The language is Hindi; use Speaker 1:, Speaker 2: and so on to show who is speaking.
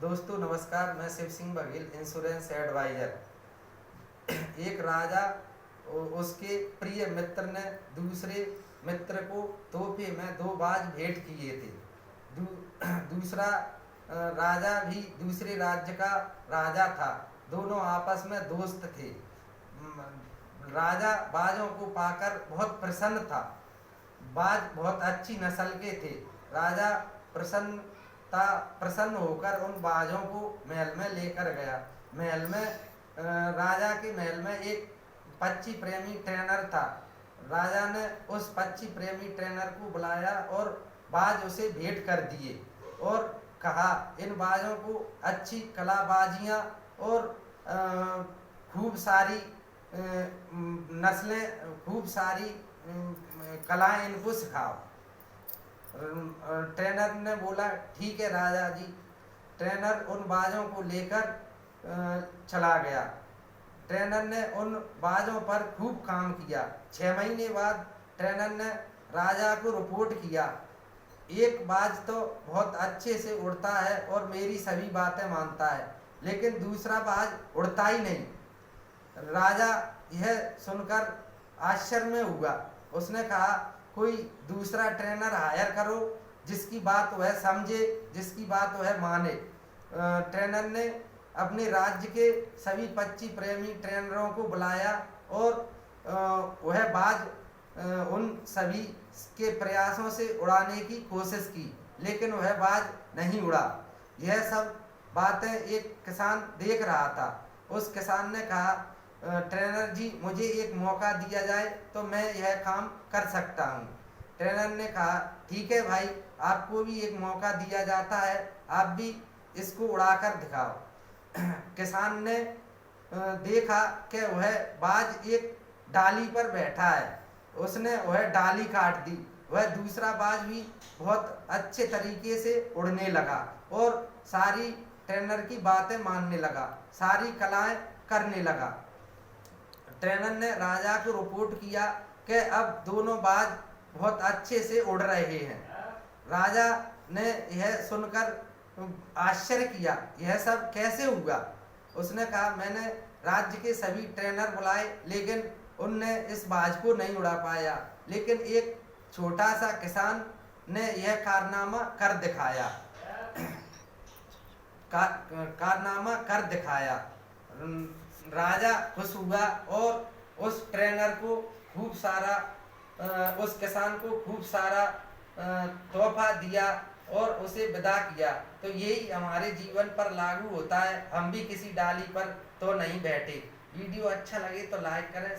Speaker 1: दोस्तों नमस्कार, मैं शिव सिंह बघेल इंश्योरेंस एडवाइजर। एक राजा उसके प्रिय मित्र ने दूसरे मित्र को तोहफे में 2 बाज भेंट किए थे। दूसरा राजा भी दूसरे राज्य का राजा था। दोनों आपस में दोस्त थे। राजा बाजों को पाकर बहुत प्रसन्न था। बाज बहुत अच्छी नस्ल के थे। राजा प्रसन्न होकर उन बाजों को महल में लेकर गया। महल में राजा के महल में एक पक्षी प्रेमी ट्रेनर था। राजा ने उस पक्षी प्रेमी ट्रेनर को बुलाया और बाज उसे भेंट कर दिए और कहा, इन बाजों को अच्छी कलाबाजियाँ और खूब सारी नस्लें, खूब सारी कलाएं इनको सिखाओ। ट्रेनर ने बोला, ठीक है राजा जी। ट्रेनर उन बाजों को लेकर चला गया। ट्रेनर ने उन बाजों पर खूब काम किया। 6 महीने बाद ट्रेनर ने राजा को रिपोर्ट किया, एक बाज तो बहुत अच्छे से उड़ता है और मेरी सभी बातें मानता है, लेकिन दूसरा बाज उड़ता ही नहीं। राजा यह सुनकर आश्चर्य में हुआ। उसने कहा, कोई दूसरा ट्रेनर हायर करो जिसकी बात वह समझे, जिसकी बात वह माने। ट्रेनर ने अपने राज्य के सभी पक्षी प्रेमी ट्रेनरों को बुलाया और वह बाज उन सभी के प्रयासों से उड़ाने की कोशिश की, लेकिन वह बाज नहीं उड़ा। यह सब बातें एक किसान देख रहा था। उस किसान ने कहा, ट्रेनर जी, मुझे एक मौका दिया जाए तो मैं यह काम कर सकता हूँ। ट्रेनर ने कहा, ठीक है भाई, आपको भी एक मौका दिया जाता है, आप भी इसको उड़ाकर दिखाओ। किसान ने देखा कि वह बाज एक डाली पर बैठा है। उसने वह डाली काट दी। वह दूसरा बाज भी बहुत अच्छे तरीके से उड़ने लगा और सारी ट्रेनर की बातें मानने लगा, सारी कलाएं करने लगा। ट्रेनर ने राजा को रिपोर्ट किया कि अब दोनों बाज बहुत अच्छे से उड़ रहे हैं। राजा ने यह सुनकर आश्चर्य किया, यह सब कैसे हुआ। उसने कहा, मैंने राज्य के सभी ट्रेनर बुलाए, लेकिन उनने इस बाज को नहीं उड़ा पाया, लेकिन एक छोटा सा किसान ने यह कारनामा कर दिखाया। कारनामा कर दिखाया। राजा खुश हुआ और उस ट्रेनर को खूब सारा, उस किसान को खूब सारा तोहफा दिया और उसे विदा किया। तो यही हमारे जीवन पर लागू होता है। हम भी किसी डाली पर तो नहीं बैठे। वीडियो अच्छा लगे तो लाइक करें।